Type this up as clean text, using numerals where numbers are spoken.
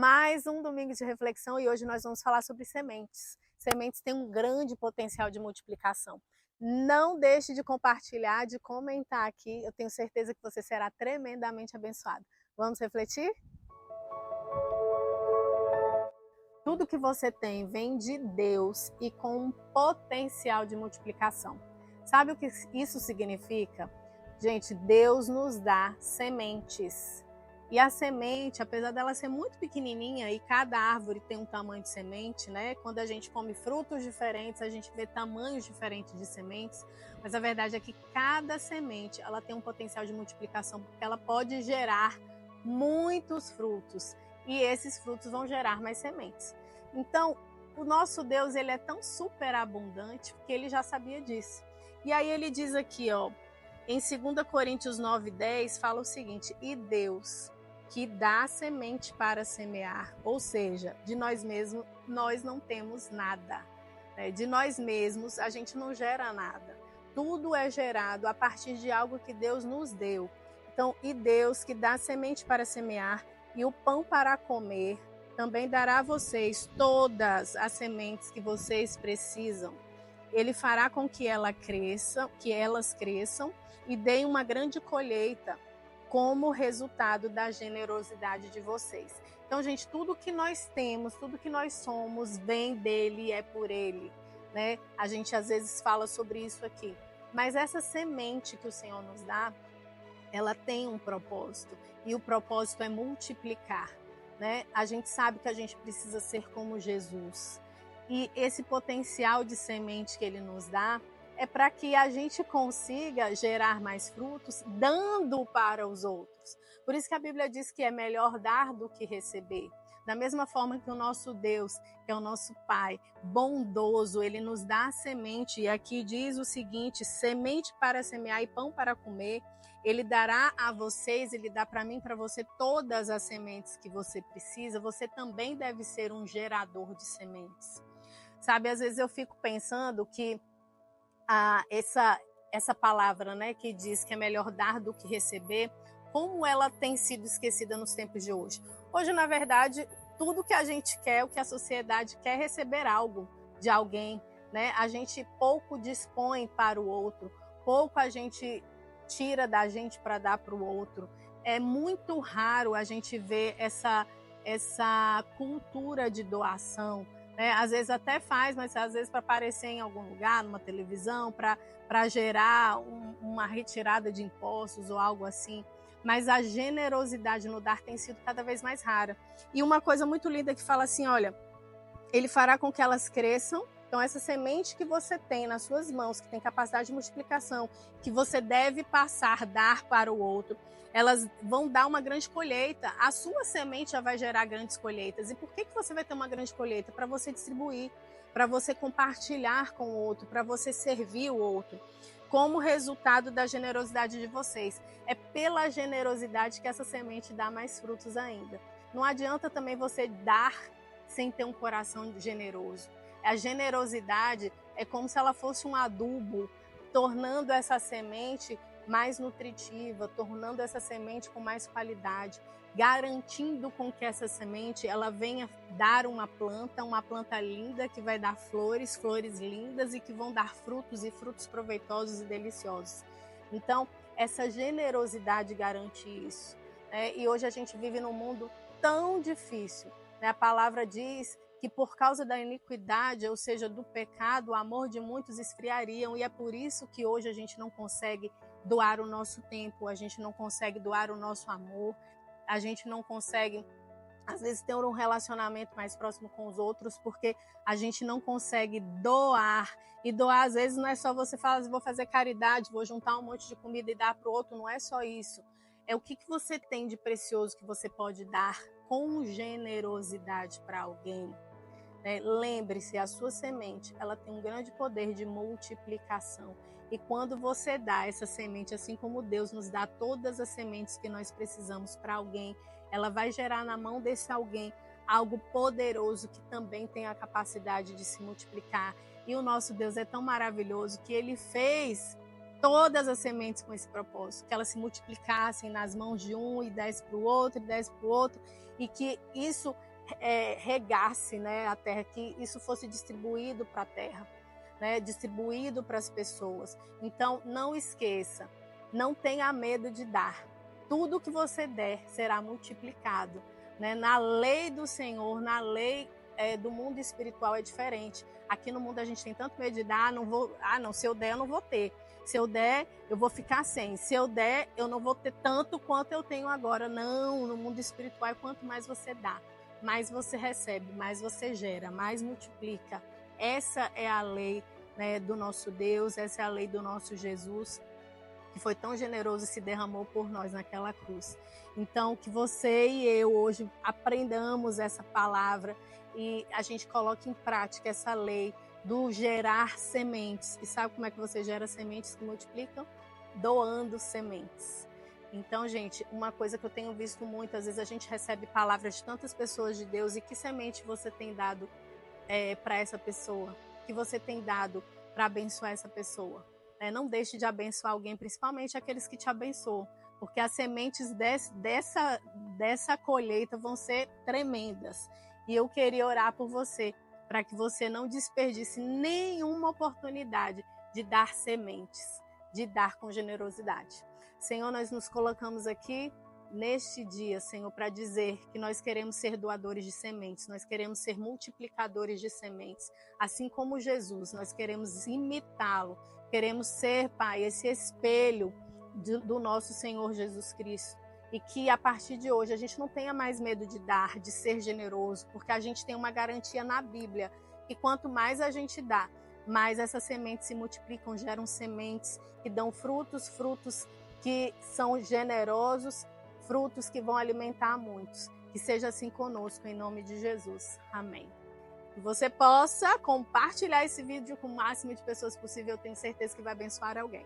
Mais um domingo de reflexão e hoje nós vamos falar sobre sementes. Sementes têm um grande potencial de multiplicação. Não deixe de compartilhar, de comentar aqui. Eu tenho certeza que você será tremendamente abençoado. Vamos refletir? Tudo que você tem vem de Deus e com um potencial de multiplicação. Sabe o que isso significa? Gente, Deus nos dá sementes. E a semente, apesar dela ser muito pequenininha e cada árvore tem um tamanho de semente, né? Quando a gente come frutos diferentes, a gente vê tamanhos diferentes de sementes. Mas a verdade é que cada semente, ela tem um potencial de multiplicação, porque ela pode gerar muitos frutos. E esses frutos vão gerar mais sementes. Então, o nosso Deus, ele é tão superabundante, porque ele já sabia disso. E aí ele diz aqui, ó, em 2 Coríntios 9:10, fala o seguinte: e Deus, que dá semente para semear, ou seja, de nós mesmos nós não temos nada, né? De nós mesmos a gente não gera nada. Tudo é gerado a partir de algo que Deus nos deu. Então, e Deus, que dá semente para semear e o pão para comer, também dará a vocês todas as sementes que vocês precisam. Ele fará com que elas cresçam e deem uma grande colheita como resultado da generosidade de vocês. Então, gente, tudo que nós temos, tudo que nós somos, vem dele e é por ele, né? A gente às vezes fala sobre isso aqui. Mas essa semente que o Senhor nos dá, ela tem um propósito. E o propósito é multiplicar, né? A gente sabe que a gente precisa ser como Jesus. E esse potencial de semente que ele nos dá é para que a gente consiga gerar mais frutos, dando para os outros. Por isso que a Bíblia diz que é melhor dar do que receber. Da mesma forma que o nosso Deus, que é o nosso Pai, bondoso, ele nos dá a semente. E aqui diz o seguinte: semente para semear e pão para comer. Ele dará a vocês, ele dá para mim, para você, todas as sementes que você precisa. Você também deve ser um gerador de sementes. Sabe, às vezes eu fico pensando que essa palavra, né, que diz que é melhor dar do que receber, como ela tem sido esquecida nos tempos de hoje. Hoje, na verdade, tudo que a gente quer, o que a sociedade quer, é receber algo de alguém, né? A gente pouco dispõe para o outro, pouco a gente tira da gente para dar para o outro. É muito raro a gente ver essa cultura de doação. Às vezes até faz, mas às vezes para aparecer em algum lugar, numa televisão, para gerar uma retirada de impostos ou algo assim. Mas a generosidade no dar tem sido cada vez mais rara. E uma coisa muito linda que fala assim, olha, ele fará com que elas cresçam. Então, essa semente que você tem nas suas mãos, que tem capacidade de multiplicação, que você deve passar, dar para o outro, elas vão dar uma grande colheita. A sua semente já vai gerar grandes colheitas. E por que você vai ter uma grande colheita? Para você distribuir, para você compartilhar com o outro, para você servir o outro. Como resultado da generosidade de vocês. É pela generosidade que essa semente dá mais frutos ainda. Não adianta também você dar sem ter um coração generoso. A generosidade é como se ela fosse um adubo, tornando essa semente mais nutritiva, tornando essa semente com mais qualidade, garantindo com que essa semente ela venha dar uma planta linda que vai dar flores, flores lindas e que vão dar frutos e frutos proveitosos e deliciosos. Então, essa generosidade garante isso. E hoje a gente vive num mundo tão difícil. A palavra diz que por causa da iniquidade, ou seja, do pecado, o amor de muitos esfriariam, e é por isso que hoje a gente não consegue doar o nosso tempo, a gente não consegue doar o nosso amor, a gente não consegue, às vezes, ter um relacionamento mais próximo com os outros, porque a gente não consegue doar. E doar, às vezes, não é só você falar, vou fazer caridade, vou juntar um monte de comida e dar para o outro, não é só isso. É o que você tem de precioso que você pode dar com generosidade para alguém. Lembre-se, a sua semente, ela tem um grande poder de multiplicação. E quando você dá essa semente, assim como Deus nos dá todas as sementes que nós precisamos para alguém, ela vai gerar na mão desse alguém algo poderoso que também tem a capacidade de se multiplicar. E o nosso Deus é tão maravilhoso que ele fez todas as sementes com esse propósito, que elas se multiplicassem nas mãos de um e desse para o outro, e desse para o outro, e que isso regasse, né, a terra, que isso fosse distribuído para a terra, né, distribuído para as pessoas. Então, não esqueça, não tenha medo de dar. Tudo que você der será multiplicado, né? Na lei do Senhor, na lei do mundo espiritual é diferente. Aqui no mundo a gente tem tanto medo de dar, não, se eu der eu não vou ter. Se eu der, eu vou ficar sem. Se eu der, eu não vou ter tanto quanto eu tenho agora. Não, no mundo espiritual, quanto mais você dá, mais você recebe, mais você gera, mais multiplica. Essa é a lei, né, do nosso Deus, essa é a lei do nosso Jesus, que foi tão generoso e se derramou por nós naquela cruz. Então, que você e eu hoje aprendamos essa palavra e a gente coloque em prática essa lei do gerar sementes. E sabe como é que você gera sementes que multiplicam? Doando sementes. Então, gente, uma coisa que eu tenho visto muito, às vezes a gente recebe palavras de tantas pessoas de Deus, e que semente você tem dado para essa pessoa? Que você tem dado para abençoar essa pessoa? Não deixe de abençoar alguém, principalmente aqueles que te abençoam, porque as sementes dessa colheita vão ser tremendas. E eu queria orar por você, para que você não desperdice nenhuma oportunidade de dar sementes, de dar com generosidade. Senhor, nós nos colocamos aqui neste dia, Senhor, para dizer que nós queremos ser doadores de sementes, nós queremos ser multiplicadores de sementes, assim como Jesus, nós queremos imitá-lo, queremos ser, Pai, esse espelho do nosso Senhor Jesus Cristo. E que a partir de hoje a gente não tenha mais medo de dar, de ser generoso, porque a gente tem uma garantia na Bíblia, que quanto mais a gente dá, mais essas sementes se multiplicam, geram sementes que dão frutos, frutos que são generosos, frutos que vão alimentar muitos. Que seja assim conosco, em nome de Jesus. Amém. Que você possa compartilhar esse vídeo com o máximo de pessoas possível, eu tenho certeza que vai abençoar alguém.